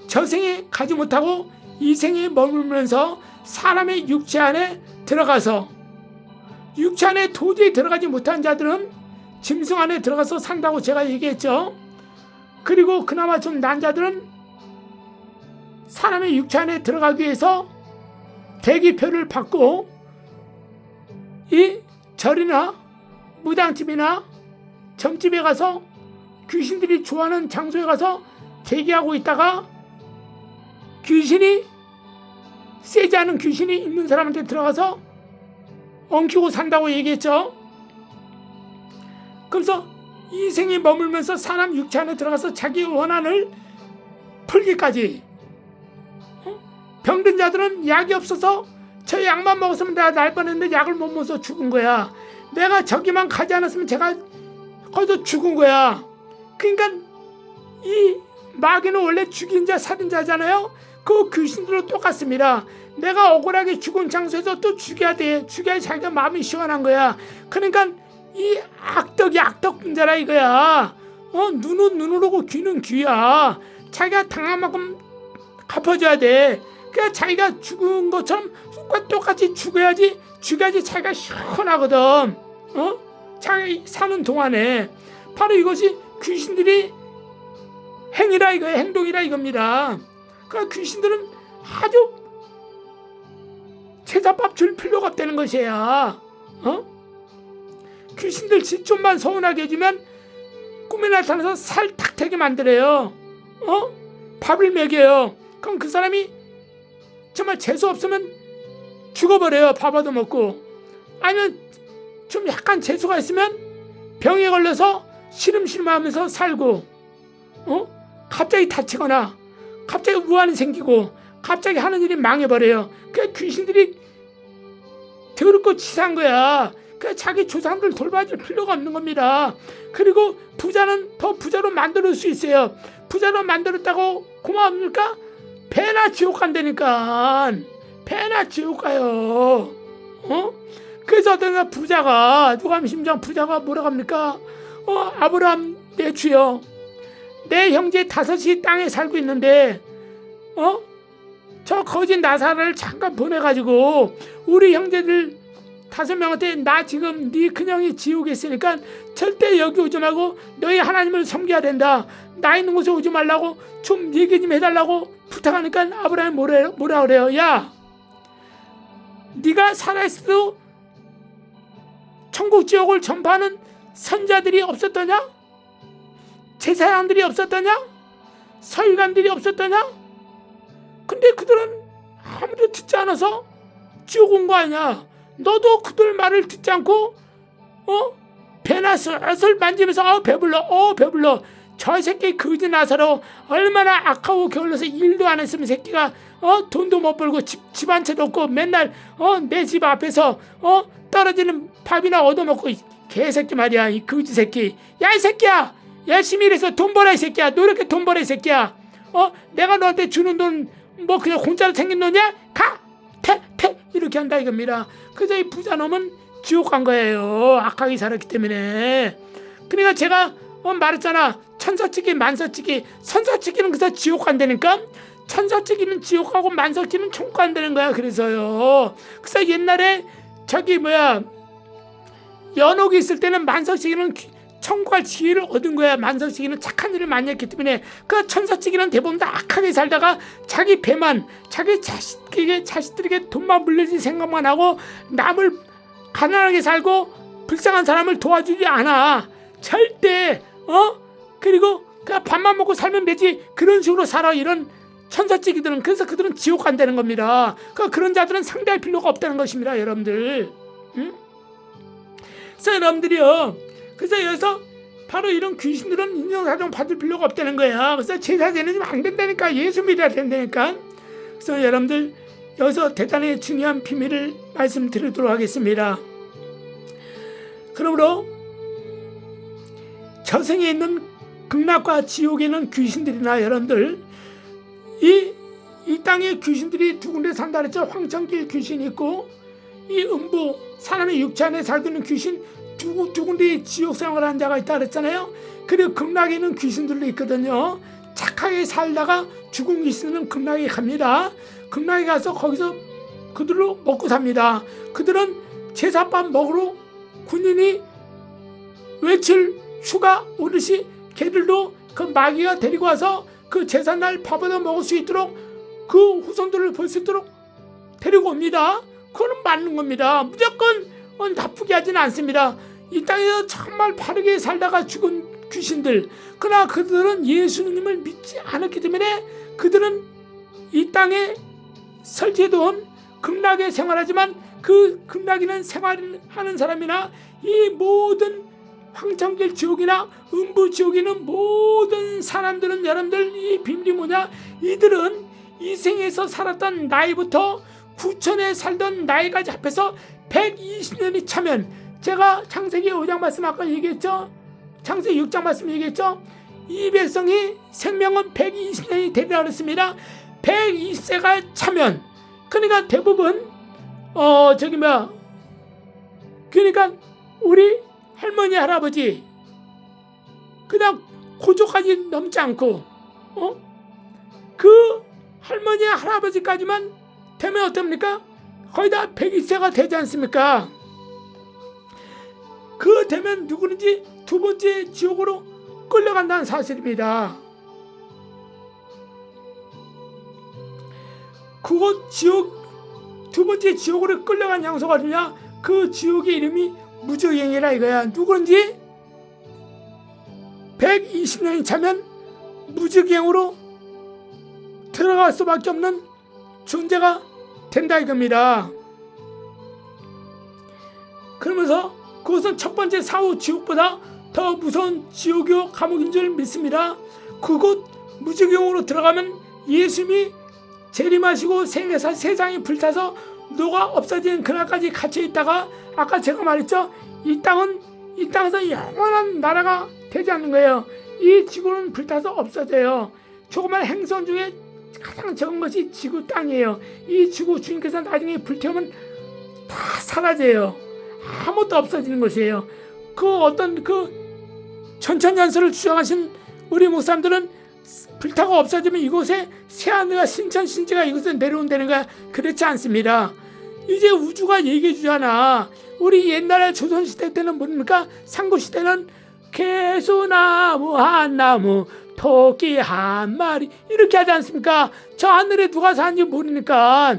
저생에 가지 못하고 이생에 머물면서 사람의 육체 안에 들어가서, 육체 안에 도저히 들어가지 못한 자들은 짐승 안에 들어가서 산다고 제가 얘기했죠. 그리고 그나마 좀 난 자들은 사람의 육체 안에 들어가기 위해서 대기표를 받고 이 절이나 무당집이나 점집에 가서 귀신들이 좋아하는 장소에 가서 대기하고 있다가 귀신이 세지 않은 귀신이 있는 사람한테 들어가서 엉키고 산다고 얘기했죠. 그래서 이생에 머물면서 사람 육체 안에 들어가서 자기 원한을 풀기까지. 병든 자들은 약이 없어서 저 약만 먹었으면 내가 날 뻔했는데 약을 못 먹어서 죽은 거야. 내가 저기만 가지 않았으면 제가 거기서 죽은 거야. 그러니까 이 마귀는 원래 죽인 자 살인자잖아요. 그 귀신들도 똑같습니다. 내가 억울하게 죽은 장소에서 또 죽여야 돼. 죽여야 자기가 마음이 시원한 거야. 그러니까 이 악덕이 악덕분자라 이거야. 눈은 눈으로고 귀는 귀야. 자기가 당한 만큼 갚아줘야 돼. 그러니까 자기가 죽은 것처럼 똑같이 죽어야지 자기가 시원하거든. 자기 사는 동안에. 바로 이것이 귀신들이 행위라 이거예요. 행동이라 이겁니다. 그러니까 귀신들은 아주 제사밥 줄 필요가 없다는 것이야. 귀신들 좀만 서운하게 해주면 꿈에 나타나서 살 탁되게 만들어요. 밥을 먹여요. 그럼 그 사람이 정말 재수 없으면 죽어버려요. 밥 얻어먹고. 아니면 좀 약간 재수가 있으면 병에 걸려서 시름시름하면서 살고, 갑자기 다치거나 갑자기 우환이 생기고 갑자기 하는 일이 망해버려요. 그 귀신들이 더럽고 치사한 거야. 그 자기 조상들 돌봐줄 필요가 없는 겁니다. 그리고 부자는 더 부자로 만들 수 있어요. 부자로 만들었다고 고마웁니까? 배나 지옥 간다니까. 배나 지옥 가요. 그래서 어떤 부자가, 누가 하면 심장 부자가 뭐라고 합니까? 아브라함 내 주여, 내 형제 5이 땅에 살고 있는데 저 거짓 나사를 잠깐 보내가지고 우리 형제들 5명한테 나 지금 네 큰형이 지옥에 있으니까 절대 여기 오지 말고 너희 하나님을 섬겨야 된다, 나 있는 곳에 오지 말라고 좀 얘기 좀 해달라고 부탁하니까 아브라함이 뭐라 그래요? 야, 네가 살아있어도 천국 지옥을 전파하는 선자들이 없었더냐? 제사장들이 없었더냐? 서기관들이 없었더냐? 근데 그들은 아무도 듣지 않아서 지옥 온 거 아니야. 너도 그들 말을 듣지 않고 배나 슬슬 만지면서 배불러. 저 새끼 거지 나사로 얼마나 악하고 게을러서 일도 안 했으면 새끼가 돈도 못 벌고 집 한 채도 없고 맨날 내 집 앞에서 떨어지는 밥이나 얻어먹고, 개새끼 말이야, 이 거지 새끼. 야, 이 새끼야, 열심히 일해서 돈 벌어, 이 새끼야. 노력해 돈 벌어, 이 새끼야. 내가 너한테 주는 돈 뭐 그냥 공짜로 생긴 돈이야? 가! 퇴! 이렇게 한다 이겁니다. 그래서 이 부자놈은 지옥 간 거예요. 악하게 살았기 때문에. 그러니까 제가 말했잖아, 천사치기 만사치기. 선사치기는 그래서 지옥 간다니까, 천사치기는 지옥 가고 만사치기는 천국 간다는 거야. 그래서요, 그래서 옛날에 연옥이 있을 때는 만사치기는 천국 갈 지혜를 얻은 거야. 만사치기는 착한 일을 많이 했기 때문에. 그 천사치기는 대부분 다 악하게 살다가 자기 배만, 자기 자식들에게 돈만 물려줄 생각만 하고 남을 가난하게 살고 불쌍한 사람을 도와주지 않아. 절대. 그리고 그냥 밥만 먹고 살면 되지, 그런 식으로 살아, 이런 천사치기들은. 그래서 그들은 지옥 간다는 겁니다. 그런 자들은 상대할 필요가 없다는 것입니다, 여러분들. 그래서 여러분들이요, 그래서 여기서 바로 이런 귀신들은 인정사정 받을 필요가 없다는 거야. 그래서 제사 지내면 안 된다니까. 예수 믿어야 된다니까. 그래서 여러분들, 여기서 대단히 중요한 비밀을 말씀드리도록 하겠습니다. 그러므로 저승에 있는 극락과 지옥에 있는 귀신들이나 여러분들, 이 땅의 귀신들이 두 군데 산다 그랬죠. 황천길 귀신이 있고, 이 음부, 사람의 육체 안에 살고 있는 귀신 두 군데 지옥 생활하는 자가 있다 그랬잖아요. 그리고 극락에 있는 귀신들도 있거든요. 착하게 살다가 죽은 귀신은 극락에 갑니다. 극락에 가서 거기서 그들로 먹고 삽니다. 그들은 제사밥 먹으러 군인이 외출 휴가 오듯이 걔들도 그 마귀가 데리고 와서 그 제삿날 밥 얻어 먹을 수 있도록, 그 후손들을 볼 수 있도록 데리고 옵니다. 그거는 맞는 겁니다. 무조건 나쁘게 하지는 않습니다. 이 땅에서 정말 바르게 살다가 죽은 귀신들, 그러나 그들은 예수님을 믿지 않았기 때문에 그들은 이 땅에 설치해둔 극락에 생활하지만, 그 극락에는 생활하는 사람이나 이 모든 황천길 지옥이나 음부 지옥에 있는 모든 사람들은, 여러분들, 이 비밀이 뭐냐, 이들은 이 생에서 살았던 나이부터 9천에 살던 나이까지 합해서 120년이 차면, 제가 창세기 5장 말씀 아까 얘기했죠. 창세기 6장 말씀 얘기했죠. 이 백성이 생명은 120년이 되리라 그랬습니다. 120세가 차면, 그러니까 대부분 그러니까 우리 할머니 할아버지 그냥 고조까지 넘지 않고 그 할머니 할아버지까지만 되면 어떻습니까? 거의 다 120세가 되지 않습니까? 그 되면 누구든지 두 번째 지옥으로 끌려간다는 사실입니다. 그곳 지옥, 두 번째 지옥으로 끌려간 장소가 어디냐? 그 지옥의 이름이 무저갱이라 이거야. 누구든지 120년이 차면 무저갱으로 들어갈 수밖에 없는 존재가 된다 이겁니다. 그러면서 그것은 첫 번째 사후 지옥보다 더 무서운 지옥이요 감옥인 줄 믿습니다. 그곳 무지경으로 들어가면 예수님이 재림하시고 세상이 불타서 녹아 없어지는 그날까지 갇혀 있다가 아까 제가 말했죠. 이 땅에서 영원한 나라가 되지 않는 거예요. 이 지구는 불타서 없어져요. 조그만 행성 중에 가장 적은 것이 지구 땅이에요. 이 지구 주님께서 나중에 불태우면 다 사라져요. 아무것도 없어지는 것이에요. 어떤 천천연설을 주장하신 우리 목사님들은 불타고 없어지면 이곳에 새하늘과 신천신지가 이곳에 내려온다는 거야. 그렇지 않습니다. 이제 우주가 얘기해 주잖아. 우리 옛날에 조선시대 때는 뭡니까? 상고시대는 개수나무 한 나무 토끼 한 마리 이렇게 하지 않습니까? 저 하늘에 누가 사는지 모르니까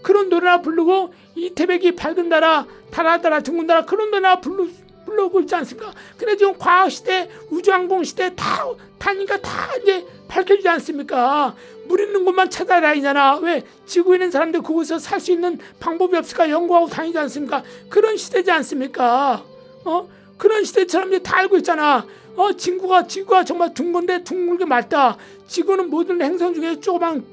그런 노래나 부르고 이태백이 밝은 나라 달아달아 둥근 나라 그런 노래나 부르고 있지 않습니까? 근데 지금 과학시대 우주항공시대 다 타니까 다 이제 밝혀지지 않습니까? 물 있는 곳만 찾아다니잖아. 왜? 지구에 있는 사람들 그곳에서 살 수 있는 방법이 없을까 연구하고 다니지 않습니까? 그런 시대지 않습니까? 그런 시대처럼 이제 다 알고 있잖아. 지구가 정말 둥근데 둥글게 맞다. 지구는 모든 행성 중에 조그만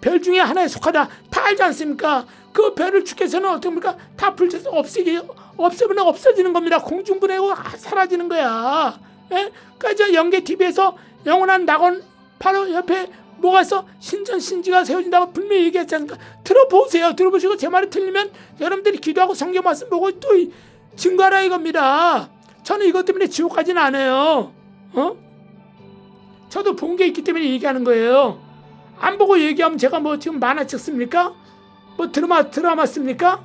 별 중에 하나에 속하다. 다 알지 않습니까? 그 별을 주께서는 어떻게 합니까? 다 불쳐서 없애면 없어지는 겁니다. 공중분해하고 사라지는 거야. 예? 그러니까 연계 TV에서 영원한 낙원 바로 옆에 뭐가 있어? 신천신지가 세워진다고 분명히 얘기했지 않습니까? 들어보세요. 들어보시고 제 말이 틀리면 여러분들이 기도하고 성경 말씀 보고 또 증거하라 이겁니다. 저는 이것 때문에 지옥 가지는 않아요. 저도 본 게 있기 때문에 얘기하는 거예요. 안 보고 얘기하면 제가 뭐 지금 만화 찍습니까? 뭐 드라마 씁니까?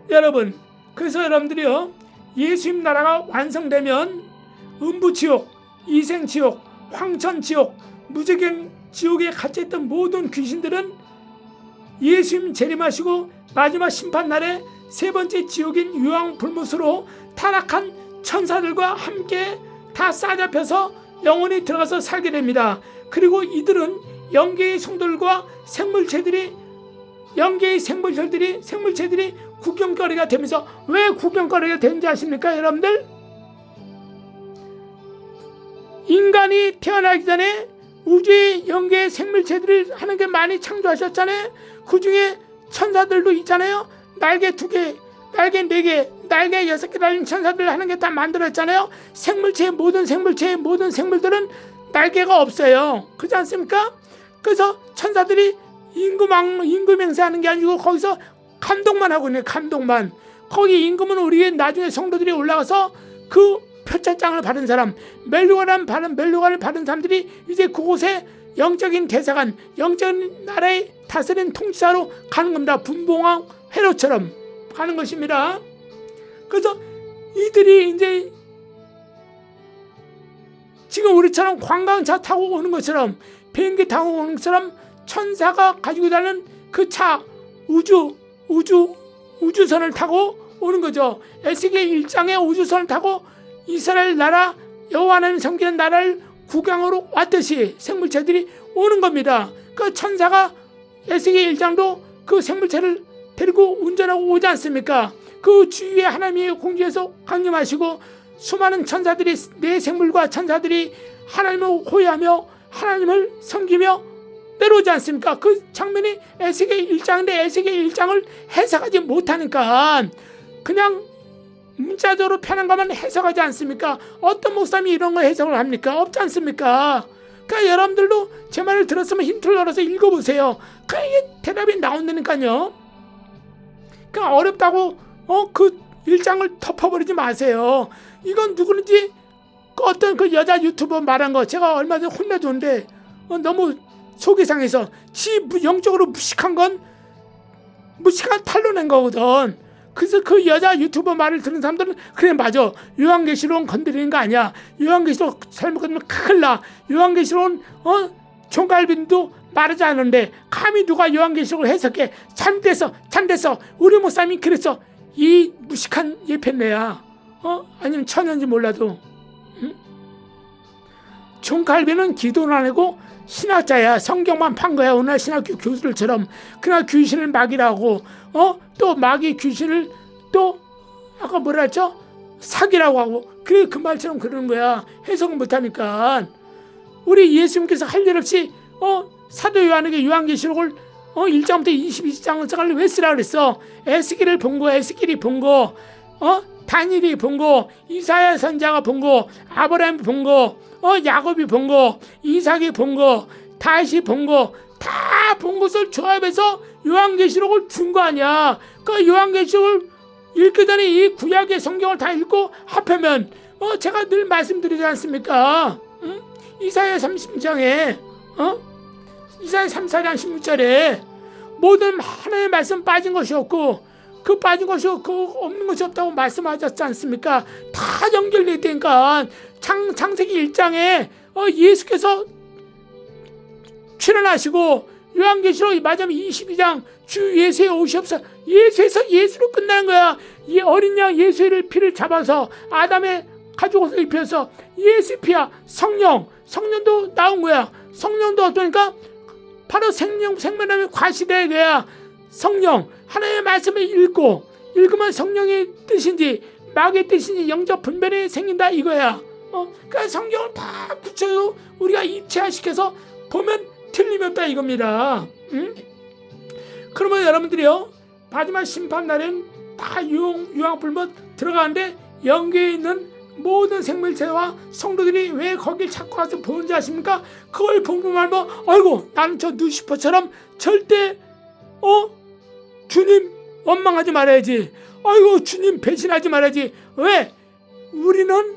여러분, 그래서 여러분들이요, 예수님 나라가 완성되면 음부지옥, 이생지옥, 황천지옥, 무지경 지옥에 갇혀있던 모든 귀신들은 예수님 재림하시고 마지막 심판날에 세 번째 지옥인 유황불못으로 타락한 천사들과 함께 다 싸잡혀서 영원히 들어가서 살게 됩니다. 그리고 이들은 영계의 성들과 생물체들이 구경거리가 되면서 왜 구경거리가 되는지 아십니까 여러분들? 인간이 태어나기 전에 우주의 영계의 생물체들을 하나님께 많이 창조하셨잖아요. 그 중에 천사들도 있잖아요. 날개 2개, 날개 4개, 날개 6개 달린 천사들 하나님께 다 만들었잖아요. 모든 생물들은 날개가 없어요. 그렇지 않습니까? 그래서 천사들이 임금 행세하는 게 아니고 거기서 감동만 하고 있네요. 감동만. 거기 임금은 우리의 나중에 성도들이 올라가서 그 표창장을 받은 사람, 멜로간을 받은 사람들이 이제 그곳에 영적인 대사관, 영적인 나라의 다스린 통치자로 가는 겁니다. 분봉왕 헤롯처럼 가는 것입니다. 그래서 이들이 이제 지금 우리처럼 관광차 타고 오는 것처럼 비행기 타고 오는 것처럼 천사가 가지고 다니는 그 차 우주선을 타고 오는 거죠. 에스겔 1장의 우주선을 타고 이스라엘 나라 여호와는 섬기는 나라를 구경으로 왔듯이 생물체들이 오는 겁니다. 그 천사가 에스겔 1장도 그 생물체를 데리고 운전하고 오지 않습니까? 그 주위에 하나님의 공주에서 강림하시고 수많은 천사들이 내 생물과 천사들이 하나님을 호위하며 하나님을 섬기며 내려오지 않습니까? 그 장면이 에스겔 1장인데 에스겔 1장을 해석하지 못하니까 그냥 문자적으로 편한 것만 해석하지 않습니까? 어떤 목사님이 이런 거 해석을 합니까? 없지 않습니까? 그러니까 여러분들도 제 말을 들었으면 힌트를 열어서 읽어보세요. 그러니까 이게 대답이 나온다니까요. 그러니까 어렵다고 그 1장을 덮어버리지 마세요. 이건 누구든지 어떤 그 여자 유튜버 말한 거 제가 얼마 전에 혼내줬는데 너무 속이 상해서 영적으로 무식한 탈로 낸 거거든. 그래서 그 여자 유튜버 말을 듣는 사람들은 그래 맞아, 요한계시록은 건드리는 거 아니야, 요한계시록 잘못 건드리면 큰일 나, 요한계시록은 종갈빈도 말하지 않는데 감히 누가 요한계시록을 해석해. 잘못됐어 우리 목사님이 그랬어. 이 무식한 예편네야. 아니면 천연지 몰라도 종갈빈은 기도는 안 하고 신학자야. 성경만 판 거야. 오늘 신학교 교수들처럼. 그날 귀신을 막이라고 또 마귀 귀신을 또 아까 뭐라 했죠? 사기라고 하고 그래 그 말처럼 그러는 거야. 해석을 못하니까. 우리 예수님께서 할 일 없이 사도 요한에게 요한계시록을 1장부터 22장을 왜 쓰라 그랬어? 에스겔을 본 거, 에스겔이 본 거, 다니엘이 본 거, 이사야 선자가 본 거, 아브라함이 본 거, 야곱이 본 거, 이삭이 본 거, 다윗이 본 거, 다 본 것을 조합해서 요한계시록을 준 거 아니야. 그 요한계시록을 읽기 전에 이 구약의 성경을 다 읽고 합하면 제가 늘 말씀드리지 않습니까? 응? 이사야 30장에 이사야 34장 16절에 모든 하나님의 말씀 빠진 것이 없고 그 빠진 것이 없고 없는 것이 없다고 말씀하셨지 않습니까? 다 연결되어 있다니까. 창세기 1장에 예수께서 출현하시고 요한계시록 맞으면 22장 주 예수의 오시옵소서 예수에서 예수로 끝나는 거야. 이 어린 양 예수의 피를 잡아서 아담의 가죽옷을 입혀서 예수 피야. 성령도 나온 거야. 성령도 어떠니까 바로 생명의 과시되는 거야. 성령 하나님의 말씀을 읽으면 성령의 뜻인지 마귀의 뜻인지 영적 분별이 생긴다 이거야. 그러니까 성경을 다 붙여서 우리가 입체화시켜서 보면 틀림이 없다 이겁니다. 응? 그러면 여러분들이요 마지막 심판날엔 다 유황불못 들어가는데 영계에 있는 모든 생물체와 성도들이 왜 거길 찾고 가서 보는지 아십니까? 그걸 보고 말면 아이고 나는 저 루시퍼처럼 절대 주님 원망하지 말아야지. 아이고 주님 배신하지 말아야지. 왜? 우리는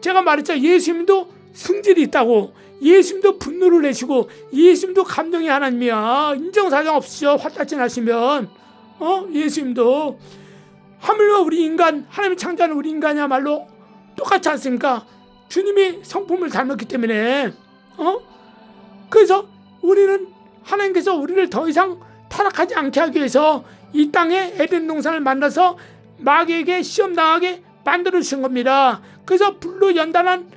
제가 말했죠. 예수님도 승질이 있다고. 예수님도 분노를 내시고 예수님도 감동이 하나님이야. 인정사정 없으셔. 화딱지 나시면 예수님도 하물며 우리 인간 하나님이 창조하는 우리 인간이야말로 똑같지 않습니까? 주님이 성품을 닮았기 때문에 그래서 우리는 하나님께서 우리를 더 이상 타락하지 않게 하기 위해서 이 땅에 에덴 동산을 만나서 마귀에게 시험당하게 만들어 주신 겁니다. 그래서 불로 연단한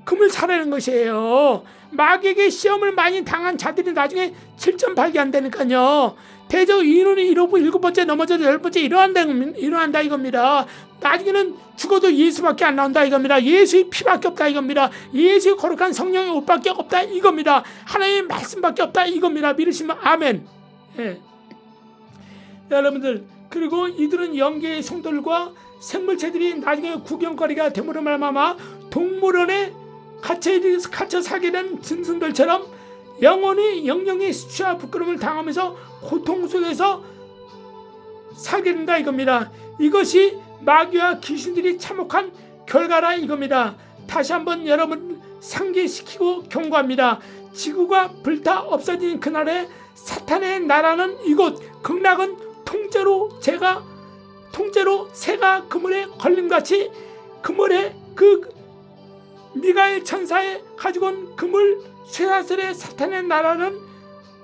금을 사라는 것이에요. 마귀에게 시험을 많이 당한 자들이 나중에 7.8개 한다니까요. 대저 인원이 이러고 7번째 넘어져도 10번째 일어난다 이겁니다. 나중에는 죽어도 예수밖에 안 나온다 이겁니다. 예수의 피밖에 없다 이겁니다. 예수의 거룩한 성령의 옷밖에 없다 이겁니다. 하나님의 말씀밖에 없다 이겁니다. 믿으시면 아멘. 예. 여러분들 그리고 이들은 영계의 성도들과 생물체들이 나중에 구경거리가 됨으로 말미암아 동물원에 갇혀 살게 된 짐승들처럼 영영의 수치와 부끄러움을 당하면서 고통 속에서 살게 된다 이겁니다. 이것이 마귀와 귀신들이 참혹한 결과라 이겁니다. 다시 한번 여러분 상기시키고 경고합니다. 지구가 불타 없어진 그날에 사탄의 나라는 이곳 극락은 통째로 새가 그물에 걸림같이 그물에 그 미가엘 천사의 가지고 온 그물 쇠사슬의 사탄의 나라는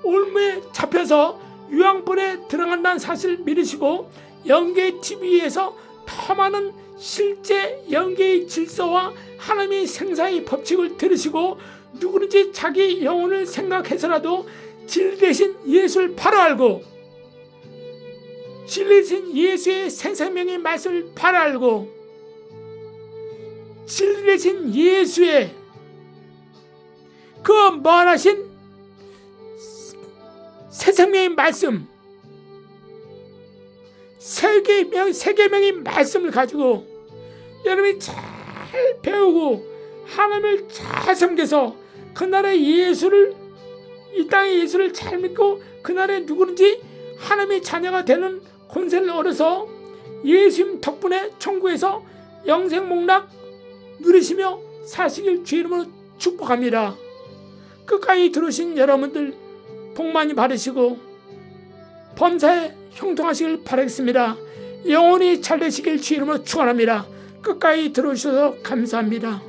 올무에 잡혀서 유황불에 들어간다는 사실을 믿으시고 영계 TV에서 더 많은 실제 영계의 질서와 하나님의 생사의 법칙을 들으시고 누구든지 자기 영혼을 생각해서라도 진리 대신 예수를 바로 알고 진리 대신 예수의 생생명의 말씀을 바로 알고 진리 대신 예수의 그 무한하신 새생명의 말씀 세계명의 말씀을 가지고 여러분이 잘 배우고 하나님을 잘 섬겨서 그날의 예수를 이 땅의 예수를 잘 믿고 그날에 누구든지 하나님의 자녀가 되는 권세를 얻어서 예수님 덕분에 천국에서 영생복락 누리시며 사시길 주의 이름으로 축복합니다. 끝까지 들으신 여러분들 복 많이 받으시고 범사에 형통하시길 바라겠습니다. 영원히 잘 되시길 주의 이름으로 축원합니다. 끝까지 들어주셔서 감사합니다.